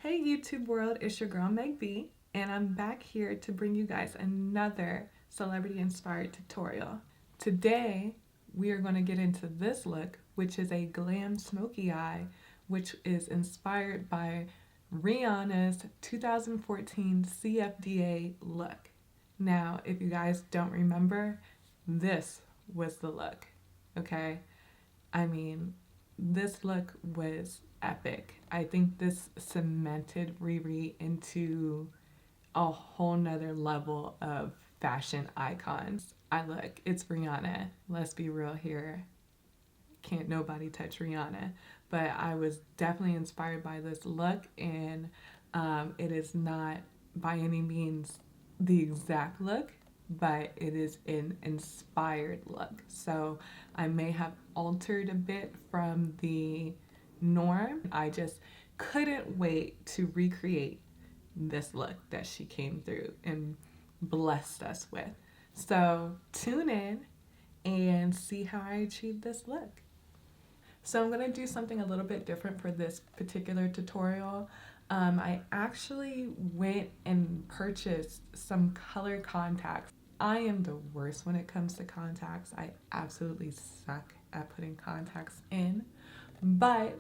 Hey YouTube world, it's your girl Meg B, and I'm back here to bring you guys another celebrity inspired tutorial. Today, we are going to get into this look, which is a Glam Smokey eye, which is inspired by Rihanna's 2014 CFDA look. Now, if you guys don't remember, this was the look, okay? I mean, this look was epic. I think this cemented Riri into a whole nother level of fashion icons. It's Rihanna. Let's be real here. Can't nobody touch Rihanna. But I was definitely inspired by this look, and it is not by any means the exact look, but it is an inspired look. So I may have altered a bit from the norm. I just couldn't wait to recreate this look that she came through and blessed us with. So tune in and see how I achieved this look. So I'm going to do something a little bit different for this particular tutorial. I actually went and purchased some color contacts. I am the worst when it comes to contacts. I absolutely suck at putting contacts in. But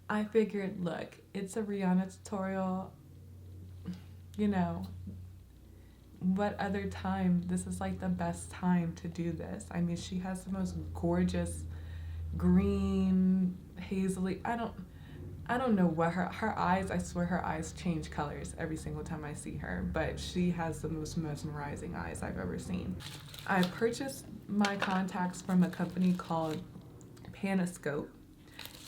I figured, look, it's a Rihanna tutorial. You know, what other time? This is like the best time to do this. I mean, she has the most gorgeous green, hazily, I don't know what her eyes, I swear her eyes change colors every single time I see her, but she has the most mesmerizing eyes I've ever seen. I purchased my contacts from a company called Panoscope,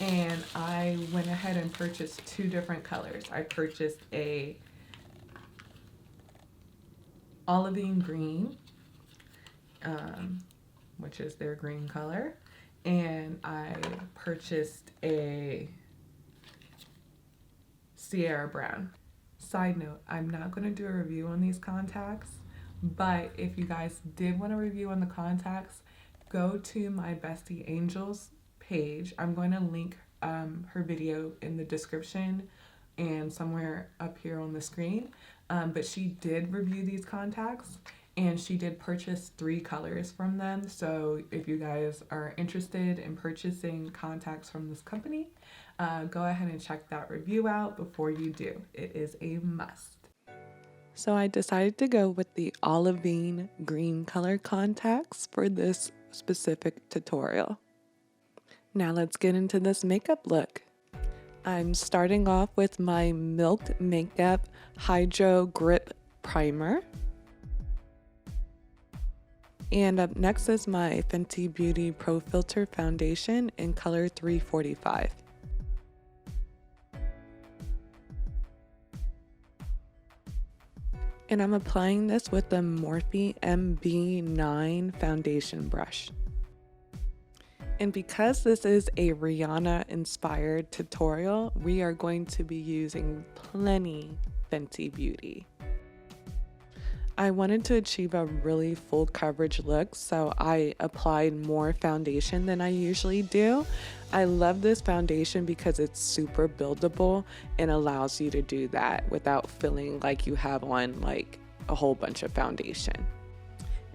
and I went ahead and purchased two different colors. I purchased a Olivine green, which is their green color, and I purchased a Sierra Brown. Side note, I'm not going to do a review on these contacts, but if you guys did want a review on the contacts, go to my Bestie Angel's page. I'm going to link her video in the description and somewhere up here on the screen, but she did review these contacts and she did purchase 3 colors from them. So if you guys are interested in purchasing contacts from this company, go ahead and check that review out before you do. It is a must. So I decided to go with the Olivine green color contacts for this specific tutorial. Now let's get into this makeup look. I'm starting off with my Milk Makeup Hydro Grip Primer. And up next is my Fenty Beauty Pro Filter Foundation in color 345. And I'm applying this with the Morphe MB9 foundation brush. And because this is a Rihanna inspired tutorial, we are going to be using plenty Fenty Beauty. I wanted to achieve a really full coverage look, so I applied more foundation than I usually do. I love this foundation because it's super buildable and allows you to do that without feeling like you have on like a whole bunch of foundation.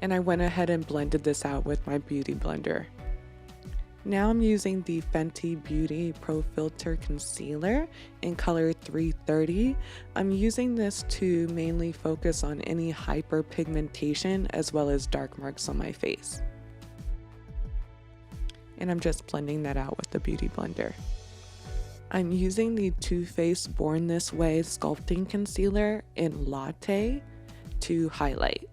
And I went ahead and blended this out with my beauty blender. Now I'm using the Fenty Beauty Pro Filter Concealer in color 330. I'm using this to mainly focus on any hyperpigmentation as well as dark marks on my face. And I'm just blending that out with the beauty blender. I'm using the TooFaced Born This Way Sculpting Concealer in Latte to highlight.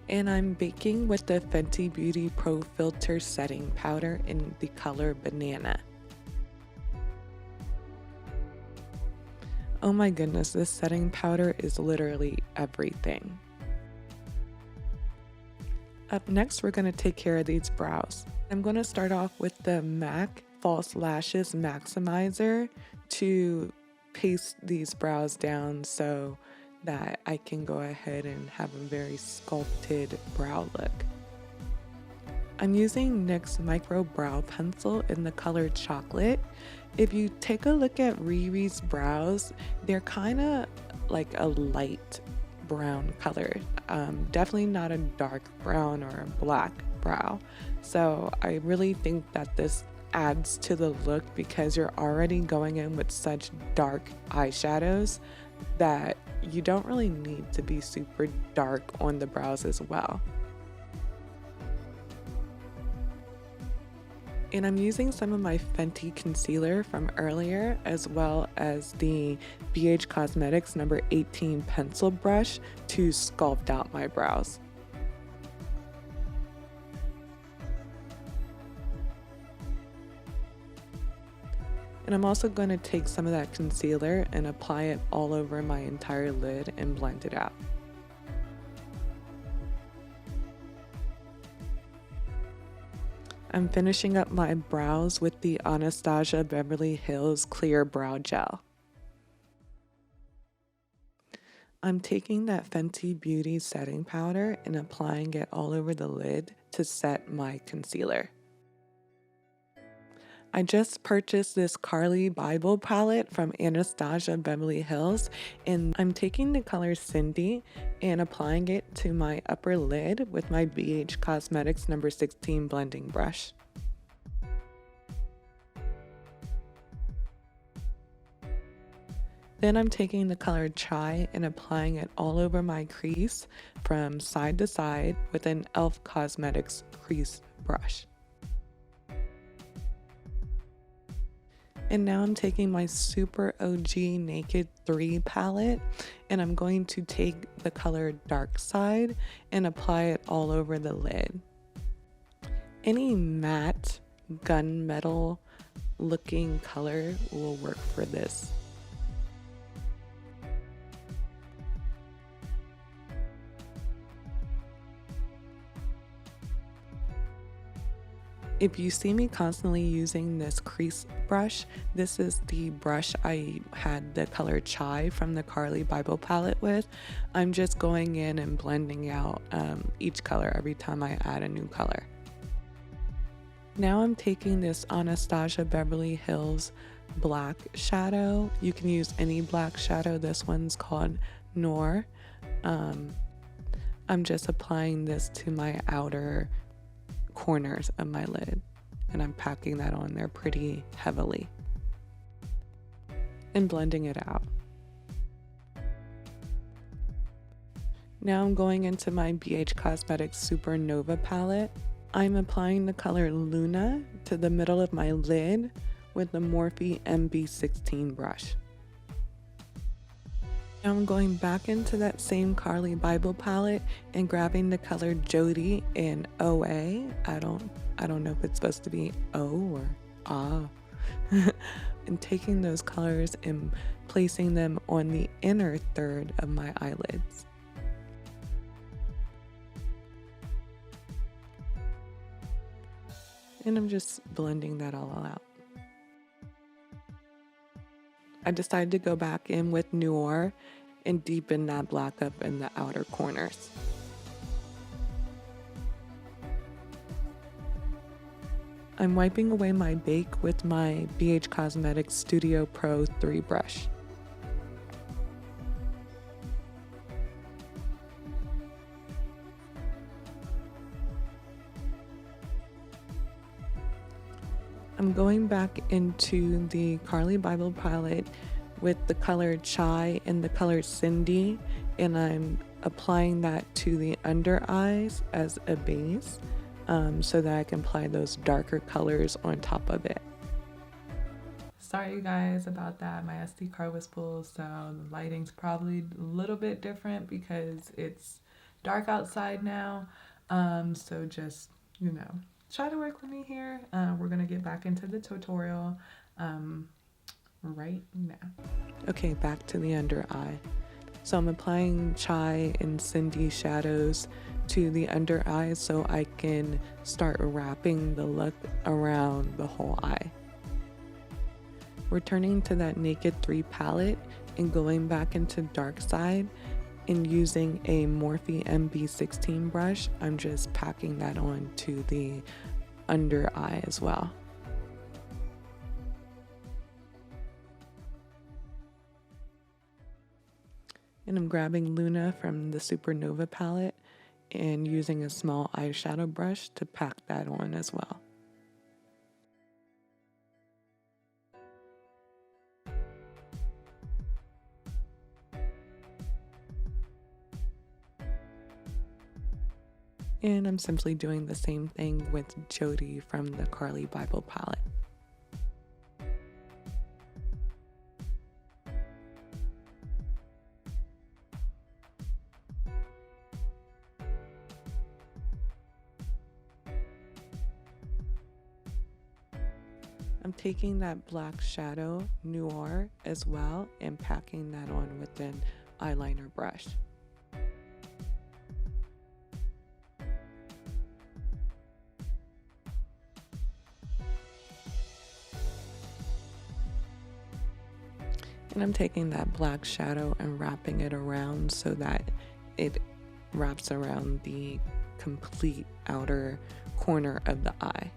And I'm baking with the Fenty Beauty Pro Filter Setting Powder in the color Banana. Oh my goodness, this setting powder is literally everything. Up next, we're going to take care of these brows. I'm going to start off with the MAC False Lashes Maximizer to paste these brows down so that I can go ahead and have a very sculpted brow look. I'm using NYX Micro Brow Pencil in the color Chocolate. If you take a look at Riri's brows, they're kind of like a light brown color. Definitely not a dark brown or a black brow. So I really think that this adds to the look because you're already going in with such dark eyeshadows that you don't really need to be super dark on the brows as well. And I'm using some of my Fenty concealer from earlier, as well as the BH Cosmetics number 18 pencil brush to sculpt out my brows. And I'm also going to take some of that concealer and apply it all over my entire lid and blend it out. I'm finishing up my brows with the Anastasia Beverly Hills Clear Brow Gel. I'm taking that Fenty Beauty setting powder and applying it all over the lid to set my concealer. I just purchased this Carli Bybel palette from Anastasia Beverly Hills, and I'm taking the color Cindy and applying it to my upper lid with my BH Cosmetics number 16 blending brush. Then I'm taking the color Chai and applying it all over my crease from side to side with an e.l.f. Cosmetics crease brush. And now I'm taking my Super OG Naked 3 palette and I'm going to take the color Dark Side and apply it all over the lid. Any matte gunmetal looking color will work for this. If you see me constantly using this crease brush, this is the brush I had the color Chai from the Carli Bybel palette with. I'm just going in and blending out each color every time I add a new color. Now I'm taking this Anastasia Beverly Hills black shadow. You can use any black shadow. This one's called Noir. I'm just applying this to my outer corners of my lid and I'm packing that on there pretty heavily and blending it out. Now I'm going into my BH Cosmetics Supernova palette. I'm applying the color Luna to the middle of my lid with the Morphe MB16 brush. Now I'm going back into that same Carli Bybel palette and grabbing the color Jody in OA. I don't know if it's supposed to be O or Ah. And taking those colors and placing them on the inner third of my eyelids. And I'm just blending that all out. I decided to go back in with Noir and deepen that black up in the outer corners. I'm wiping away my bake with my BH Cosmetics Studio Pro 3 brush. I'm going back into the Carli Bybel palette with the color Chai and the color Cindy, and I'm applying that to the under eyes as a base so that I can apply those darker colors on top of it. Sorry you guys about that. My SD card was full, so the lighting's probably a little bit different because it's dark outside now. So just, you know, try to work with me here. We're gonna get back into the tutorial right now. Okay, back to the under eye. So I'm applying Chai and Cindy shadows to the under eye so I can start wrapping the look around the whole eye. Returning to that Naked 3 palette and going back into Dark Side and using a Morphe MB16 brush, I'm just packing that on to the under eye as well. And I'm grabbing Luna from the Supernova palette and using a small eyeshadow brush to pack that on as well. And I'm simply doing the same thing with Jody from the Carli Bybel palette. I'm taking that black shadow noir as well and packing that on with an eyeliner brush. And I'm taking that black shadow and wrapping it around so that it wraps around the complete outer corner of the eye.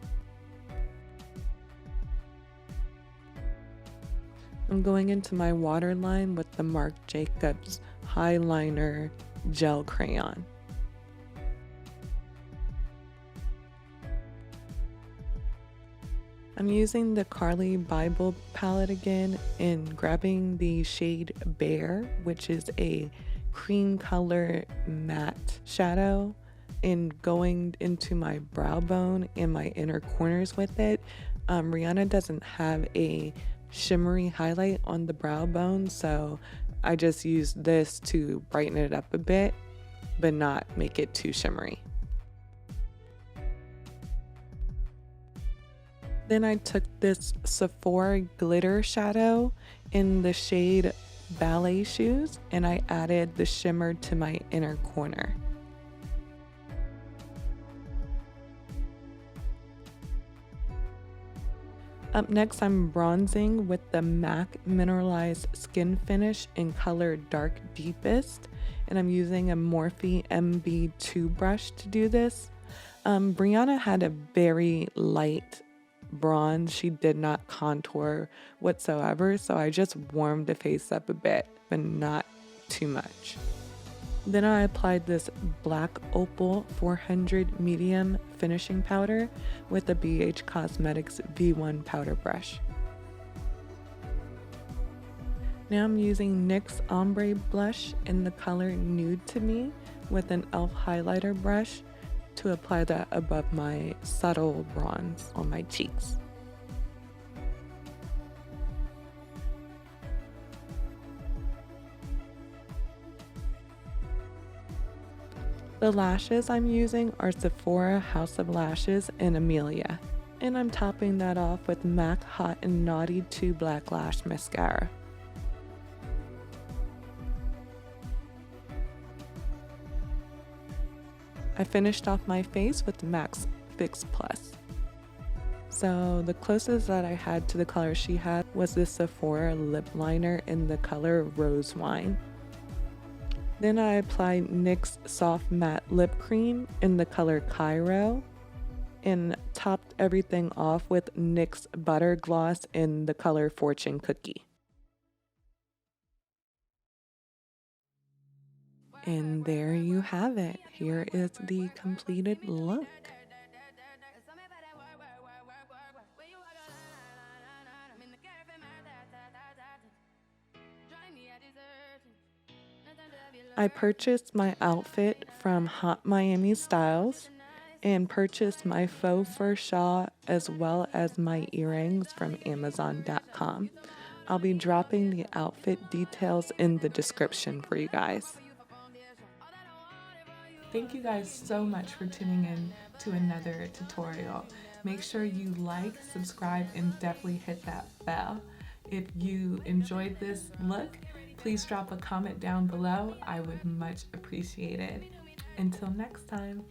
I'm going into my waterline with the Marc Jacobs Highliner Gel Crayon. I'm using the Carli Bybel palette again and grabbing the shade Bare, which is a cream color matte shadow, and going into my brow bone and my inner corners with it. Rihanna doesn't have a shimmery highlight on the brow bone, so I just used this to brighten it up a bit, but not make it too shimmery. Then I took this Sephora glitter shadow in the shade Ballet Shoes and I added the shimmer to my inner corner. Up next, I'm bronzing with the MAC Mineralized Skin Finish in color Dark Deepest, and I'm using a Morphe MB2 brush to do this. Brianna had a very light bronze. She did not contour whatsoever, so I just warmed the face up a bit, but not too much. Then I applied this Black Opal 400 medium finishing powder with a BH Cosmetics V1 powder brush. Now I'm using NYX Ombre Blush in the color Nude to Me with an e.l.f. highlighter brush to apply that above my subtle bronze on my cheeks. The lashes I'm using are Sephora House of Lashes in Amelia, and I'm topping that off with MAC Hot and Naughty 2 Black Lash Mascara. I finished off my face with MAC's Fix Plus. So the closest that I had to the color she had was this Sephora lip liner in the color Rose Wine. Then I applied NYX Soft Matte Lip Cream in the color Cairo and topped everything off with NYX Butter Gloss in the color Fortune Cookie. And there you have it. Here is the completed look. I purchased my outfit from Hot Miami Styles and purchased my faux fur shawl as well as my earrings from Amazon.com. I'll be dropping the outfit details in the description for you guys. Thank you guys so much for tuning in to another tutorial. Make sure you like, subscribe, and definitely hit that bell. If you enjoyed this look, Please drop a comment down below. I would much appreciate it. Until next time.